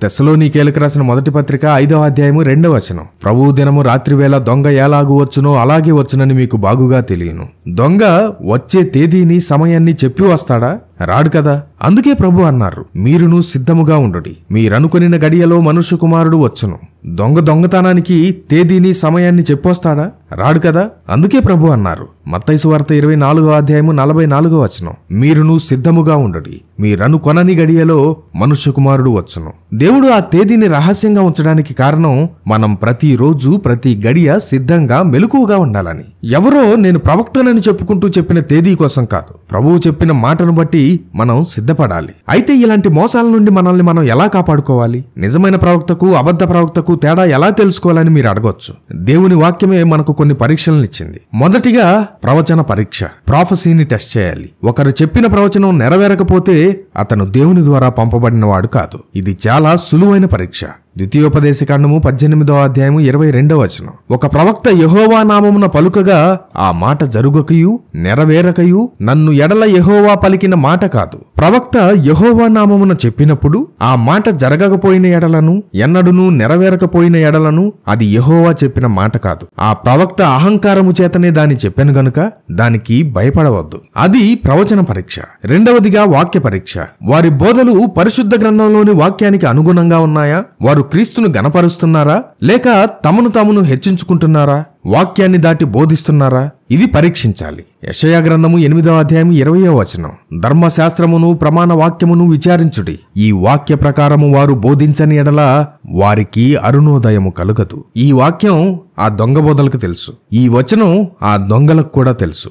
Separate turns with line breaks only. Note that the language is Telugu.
తెస్సలోనికేయులకు రాసిన మొదటి పత్రిక 5వ అధ్యాయము 2వ వచనం. ప్రభువు దినము రాత్రివేళ దొంగ ఎలాగూ వచ్చునో అలాగే వచ్చునని మీకు బాగుగా తెలియను. దొంగ వచ్చే తేదీని సమయాన్ని చెప్పి వస్తాడా? రాడు కదా. అందుకే ప్రభు అన్నారు, మీరును సిద్ధముగా ఉండుడి, మీరనుకొనిన గడియలో మనుష్య కుమారుడు వచ్చును. దొంగతనానికి తేదీని సమయాన్ని చెప్పొస్తాడా? రాడు కదా. అందుకే ప్రభు అన్నారు మత్తయి సువార్త 24వ అధ్యాయము 44వ వచనం, మీరును సిద్ధముగా ఉండుడి, మీరనుకొనని గడియలో మనుష్య కుమారుడు వచ్చును. దేవుడు ఆ తేదీని రహస్యంగా ఉంచడానికి కారణం మనం ప్రతిరోజు ప్రతి గడియ సిద్ధంగా మెలకువగా ఉండాలని. ఎవరో నేను ప్రవక్తనని చెప్పుకుంటూ చెప్పిన తేదీ కోసం కాదు, ప్రభువు చెప్పిన మాటను బట్టి మనం సిద్ధపడాలి. అయితే ఇలాంటి మోసాల నుండి మనల్ని మనం ఎలా కాపాడుకోవాలి? నిజమైన ప్రవక్తకు అబద్ధ ప్రవక్తకు తేడా ఎలా తెలుసుకోవాలని మీరు అడగొచ్చు. దేవుని వాక్యమే మనకు కొన్ని పరీక్షలను ఇచ్చింది. మొదటిగా ప్రవచన పరీక్ష, ప్రాఫెసీని టెస్ట్ చేయాలి. ఒకరు చెప్పిన ప్రవచనం నెరవేరకపోతే అతను దేవుని ద్వారా పంపబడిన వాడు కాదు. ఇది చాలా సులువైన పరీక్ష. ద్వితీయోపదేశకాండము 18వ అధ్యాయము 22వ వచనం. ఒక ప్రవక్త యెహోవా నామమున పలుకగా ఆ మాట జరుగకయు నెరవేరకయు నన్ను ఎడల యెహోవా పలికిన మాట కాదు. ప్రవక్త యెహోవా నామమున చెప్పినప్పుడు ఆ మాట జరగకపోయిన ఎడలను ఎన్నడును నెరవేరకపోయిన ఎడలను అది యెహోవా చెప్పిన మాట కాదు. ఆ ప్రవక్త అహంకారము చేతనే దాన్ని చెప్పాను గనుక దానికి భయపడవద్దు. అది ప్రవచన పరీక్ష. రెండవదిగా వాక్య పరీక్ష. వారి బోధలు పరిశుద్ధ గ్రంథంలోని వాక్యానికి అనుగుణంగా ఉన్నాయా? వారు క్రీస్తును గణపరుస్తున్నారా లేక తమను హెచ్చించుకుంటున్నారా? వాక్యాన్ని దాటి బోధిస్తున్నారా? ఇది పరీక్షించాలి. యెషయా గ్రంథము 8వ అధ్యాయం 20వ వచనం, ధర్మశాస్త్రమును ప్రమాణ వాక్యమును విచారించుడి, ఈ వాక్య ప్రకారము వారు బోధించని ఎడల వారికి అరుణోదయము కలుగదు. ఈ వాక్యం ఆ దొంగ బోధలకు తెలుసు, ఈ వచనం ఆ దొంగలకు కూడా తెలుసు.